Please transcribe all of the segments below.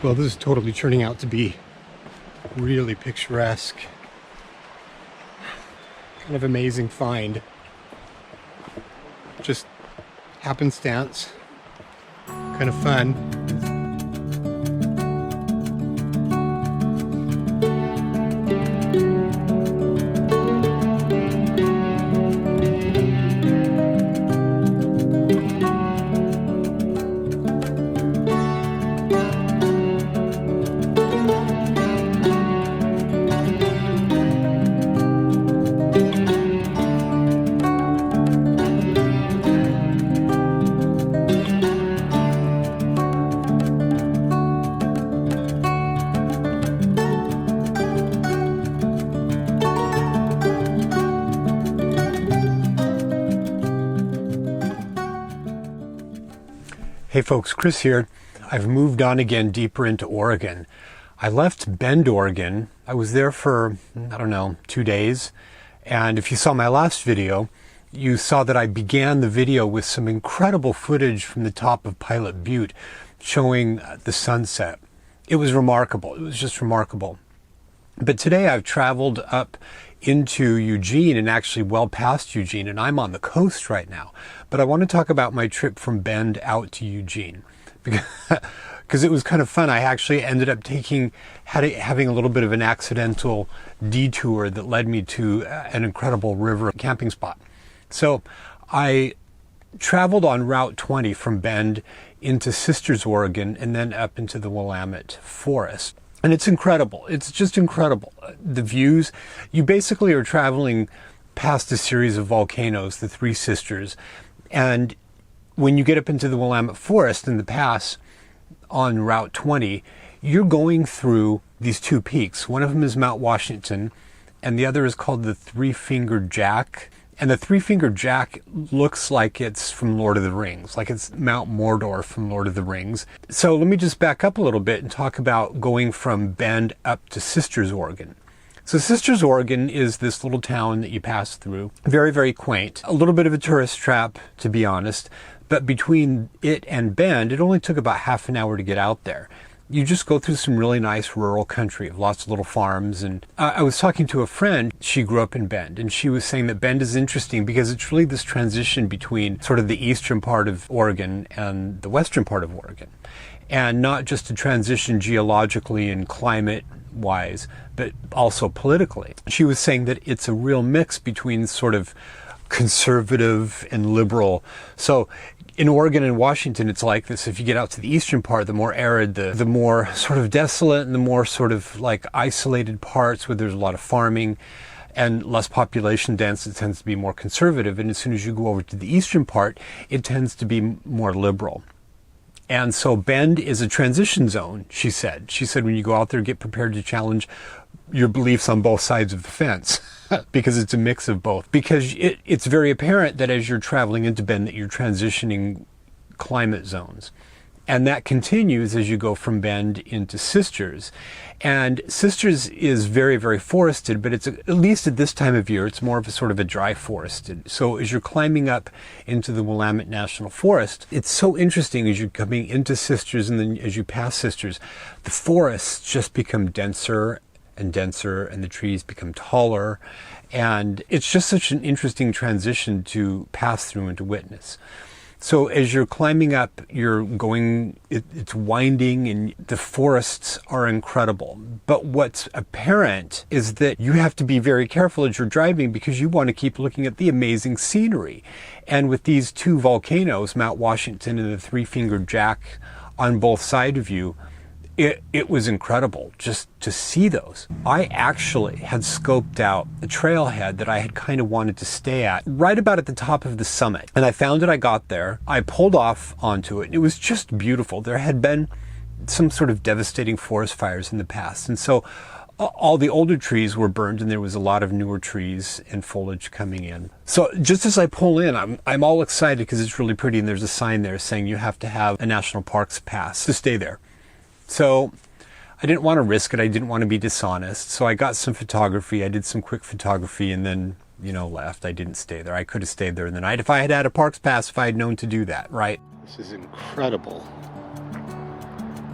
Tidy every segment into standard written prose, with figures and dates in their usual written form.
Well, this is totally turning out to be really picturesque. Kind of amazing find. Just happenstance. Kind of fun. Hey folks, Chris here. I've moved on again deeper into Oregon. I left Bend, Oregon. I was there for, 2 days. And if you saw my last video, you saw that I began the video with some incredible footage from the top of Pilot Butte showing the sunset. It was remarkable. It was just remarkable. But today I've traveled up into Eugene and actually well past Eugene, and I'm on the coast right now. But I want to talk about my trip from Bend out to Eugene because it was kind of fun. I actually ended up having a little bit of an accidental detour that led me to an incredible river camping spot. So I traveled on Route 20 from Bend into Sisters, Oregon, and then up into the Willamette Forest. And it's incredible. It's just incredible. The views, you basically are traveling past a series of volcanoes, the Three Sisters. And when you get up into the Willamette Forest in the pass on Route 20, you're going through these two peaks. One of them is Mount Washington, and the other is called the Three-Fingered Jack. And the Three-Fingered Jack looks like it's from Lord of the Rings, like it's Mount Mordor from Lord of the Rings. So let me just back up a little bit and talk about going from Bend up to Sisters, Oregon. So Sisters, Oregon is this little town that you pass through. Very, very quaint. A little bit of a tourist trap, to be honest. But between it and Bend, it only took about half an hour to get out there. You just go through some really nice rural country of lots of little farms. And I was talking to a friend, she grew up in Bend, and she was saying that Bend is interesting because it's really this transition between sort of the eastern part of Oregon and the western part of Oregon. And not just a transition geologically and climate-wise, but also politically. She was saying that it's a real mix between sort of conservative and liberal. So in Oregon and Washington, it's like this. If you get out to the eastern part, the more arid, the more sort of desolate, and the more sort of like isolated parts where there's a lot of farming and less population dense, it tends to be more conservative. And as soon as you go over to the eastern part, it tends to be more liberal. And so Bend is a transition zone, she said. She said when you go out there, get prepared to challenge your beliefs on both sides of the fence because it's a mix of both. Because it's very apparent that as you're traveling into Bend that you're transitioning climate zones. And that continues as you go from Bend into Sisters. And Sisters is very, very forested, but it's at least at this time of year, it's more of a sort of a dry forested. So as you're climbing up into the Willamette National Forest, it's so interesting as you're coming into Sisters and then as you pass Sisters, the forests just become denser and denser and the trees become taller. And it's just such an interesting transition to pass through and to witness. So as you're climbing up, you're going, it's winding and the forests are incredible. But what's apparent is that you have to be very careful as you're driving because you want to keep looking at the amazing scenery. And with these two volcanoes, Mount Washington and the Three-Fingered Jack on both sides of you, it was incredible just to see those. I actually had scoped out a trailhead that I had kind of wanted to stay at right about at the top of the summit. And I found it, I got there, I pulled off onto it, and it was just beautiful. There had been some sort of devastating forest fires in the past. And so all the older trees were burned and there was a lot of newer trees and foliage coming in. So just as I pull in, I'm all excited because it's really pretty and there's a sign there saying you have to have a national parks pass to stay there. So I didn't want to risk it. I didn't want to be dishonest. So I got some photography. I did some quick photography and then, left. I didn't stay there. I could have stayed there in the night if I had had a parks pass, if I had known to do that, right? This is incredible.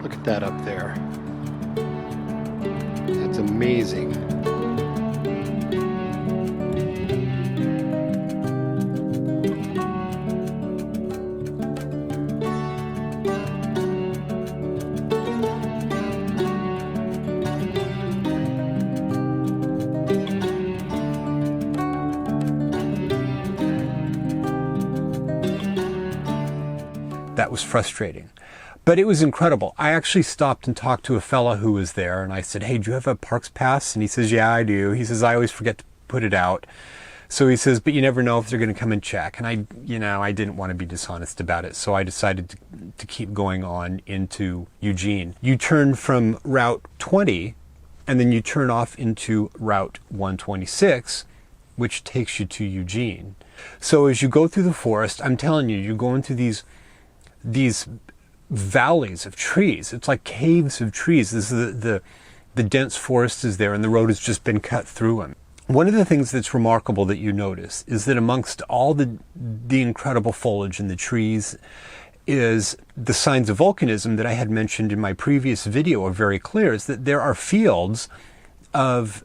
Look at that up there. That's amazing. That was frustrating, but it was incredible. I actually stopped and talked to a fella who was there, and I said, "Hey, do you have a parks pass?" And he says, "Yeah, I do." He says, "I always forget to put it out." So he says, "But you never know if they're going to come and check." And I didn't want to be dishonest about it, so I decided to keep going on into Eugene. You turn from Route 20, and then you turn off into Route 126, which takes you to Eugene. So as you go through the forest, I'm telling you, you're going through these valleys of trees. It's like caves of trees. This is the dense forest is there, and the road has just been cut through them. One of the things that's remarkable that you notice is that amongst all the incredible foliage in the trees is the signs of volcanism that I had mentioned in my previous video are very clear, is that there are fields of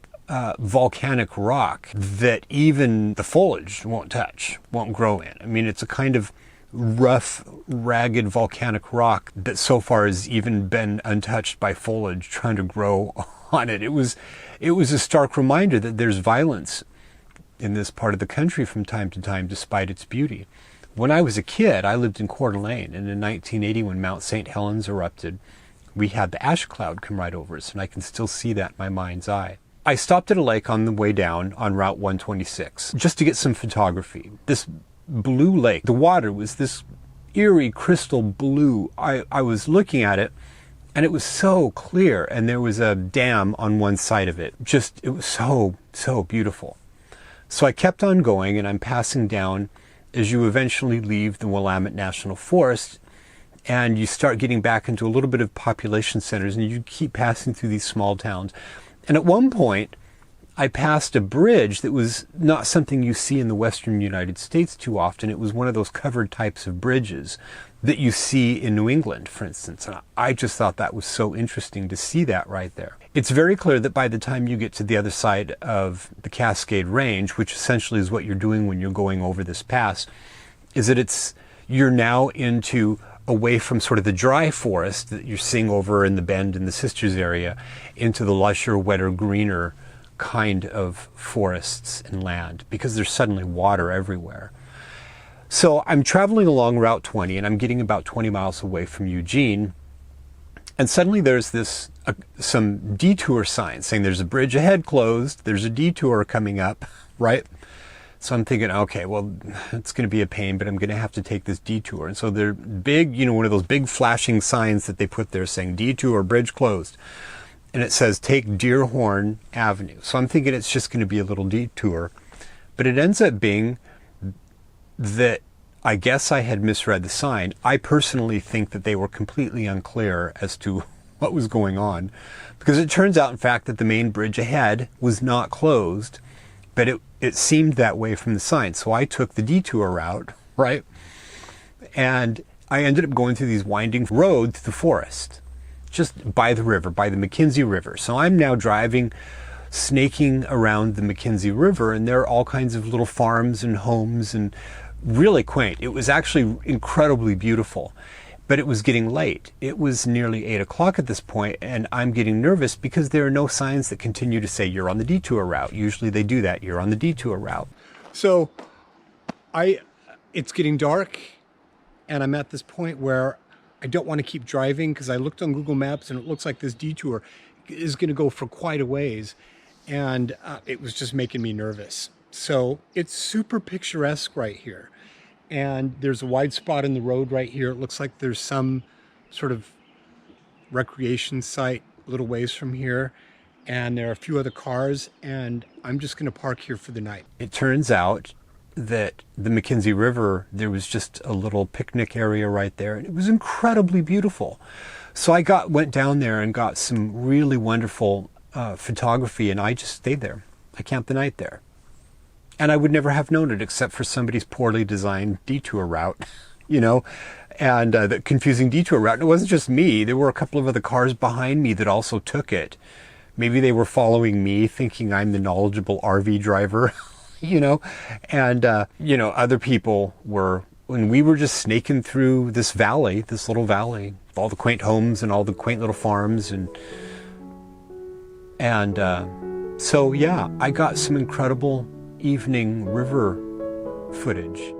volcanic rock that even the foliage won't touch, won't grow in. I mean, it's a kind of rough, ragged volcanic rock that so far has even been untouched by foliage trying to grow on it. It was a stark reminder that there's violence in this part of the country from time to time, despite its beauty. When I was a kid, I lived in Coeur d'Alene, and in 1980, when Mount St. Helens erupted, we had the ash cloud come right over us, and I can still see that in my mind's eye. I stopped at a lake on the way down on Route 126 just to get some photography. This blue lake, the water was this eerie crystal blue. I was looking at it, and it was so clear, and there was a dam on one side of it. It was so beautiful. So I kept on going, and I'm passing down as you eventually leave the Willamette National Forest, and you start getting back into a little bit of population centers, and you keep passing through these small towns. And at one point, I passed a bridge that was not something you see in the western United States too often. It was one of those covered types of bridges that you see in New England, for instance. And I just thought that was so interesting to see that right there. It's very clear that by the time you get to the other side of the Cascade Range, which essentially is what you're doing when you're going over this pass, is that you're now away from sort of the dry forest that you're seeing over in the Bend and the Sisters area into the lusher, wetter, greener kind of forests and land, because there's suddenly water everywhere. So I'm traveling along Route 20, and I'm getting about 20 miles away from Eugene, and suddenly there's some detour signs saying there's a bridge ahead closed, there's a detour coming up, right? So I'm thinking, okay, well, it's going to be a pain, but I'm going to have to take this detour. And so they're big, one of those big flashing signs that they put there saying detour, bridge closed. And it says, take Deerhorn Avenue. So I'm thinking it's just going to be a little detour. But it ends up being that I guess I had misread the sign. I personally think that they were completely unclear as to what was going on. Because it turns out, in fact, that the main bridge ahead was not closed. But it seemed that way from the sign. So I took the detour route, right? And I ended up going through these winding roads through the forest, just by the river, by the McKenzie River. So I'm now driving, snaking around the McKenzie River, and there are all kinds of little farms and homes, and really quaint. It was actually incredibly beautiful, but it was getting late. It was nearly 8 o'clock at this point, and I'm getting nervous because there are no signs that continue to say you're on the detour route. Usually they do that, you're on the detour route. So it's getting dark, and I'm at this point where I don't want to keep driving because I looked on Google Maps and it looks like this detour is going to go for quite a ways, and it was just making me nervous. So it's super picturesque right here, and there's a wide spot in the road right here. It looks like there's some sort of recreation site a little ways from here, and there are a few other cars, and I'm just going to park here for the night. It turns out that the McKenzie River, there was just a little picnic area right there, and it was incredibly beautiful. So I went down there and got some really wonderful photography, and I just stayed there. I camped the night there. And I would never have known it except for somebody's poorly designed detour route, and the confusing detour route. And it wasn't just me. There were a couple of other cars behind me that also took it. Maybe they were following me, thinking I'm the knowledgeable RV driver, and, other people were, when we were just snaking through this little valley, all the quaint homes and all the quaint little farms. So yeah, I got some incredible evening river footage.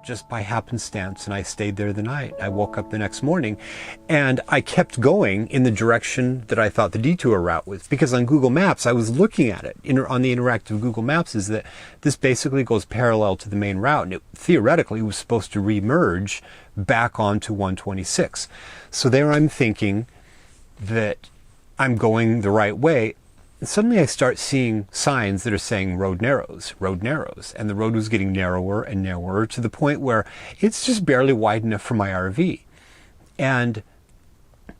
Just by happenstance, and I stayed there the night. I woke up the next morning and I kept going in the direction that I thought the detour route was, because on Google Maps I was looking at it on the interactive Google Maps, is that this basically goes parallel to the main route, and it theoretically was supposed to remerge back onto 126. So there I'm thinking that I'm going the right way. And suddenly I start seeing signs that are saying road narrows, and the road was getting narrower and narrower to the point where it's just barely wide enough for my RV. And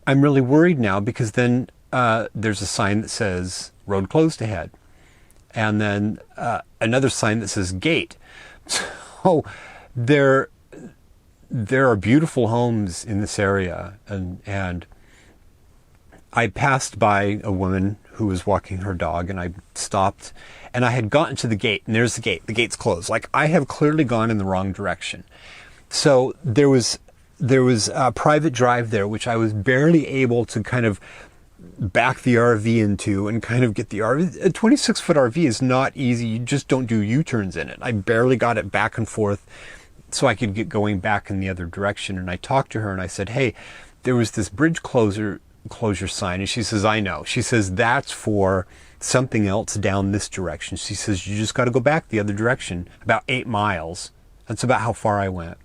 I'm really worried now, because then there's a sign that says road closed ahead, and then another sign that says gate. So there are beautiful homes in this area, and I passed by a woman who was walking her dog, and I stopped, and I had gotten to the gate, and there's the gate. The gate's closed. Like, I have clearly gone in the wrong direction. So there was a private drive there, which I was barely able to kind of back the RV into and kind of get the RV. A 26-foot RV is not easy. You just don't do U-turns in it. I barely got it back and forth so I could get going back in the other direction. And I talked to her and I said, hey, there was this bridge closure sign. And she says, I know. She says, that's for something else down this direction. She says, you just got to go back the other direction, about 8 miles. That's about how far I went.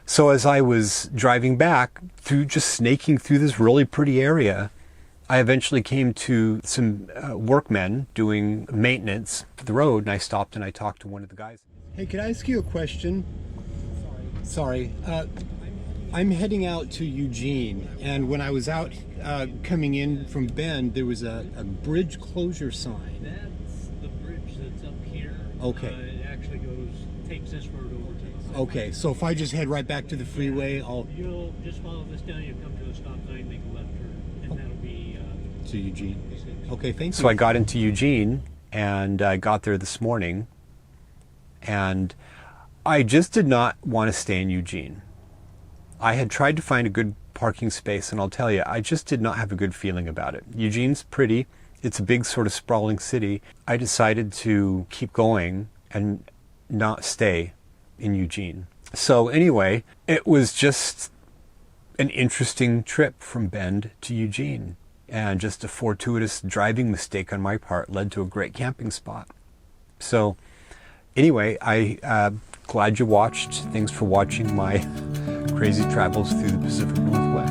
So as I was driving back through, just snaking through this really pretty area, I eventually came to some workmen doing maintenance for the road, and I stopped and I talked to one of the guys. Hey, could I ask you a question? Sorry. I'm heading out to Eugene, and when I was out coming in from Bend, there was a bridge closure sign. That's the bridge that's up here. Okay. It actually takes this road over to the side. Okay, so if I just head right back to the freeway, You'll just follow this down, you'll come to a stop sign, make a left turn, and that'll be... to Eugene. Okay, thanks. So I got into Eugene, and I got there this morning, and I just did not want to stay in Eugene. I had tried to find a good parking space, and I'll tell you, I just did not have a good feeling about it. Eugene's pretty. It's a big sort of sprawling city. I decided to keep going and not stay in Eugene. So anyway, it was an interesting trip from Bend to Eugene. And just a fortuitous driving mistake on my part led to a great camping spot. So anyway, glad you watched. Thanks for watching my crazy travels through the Pacific Northwest.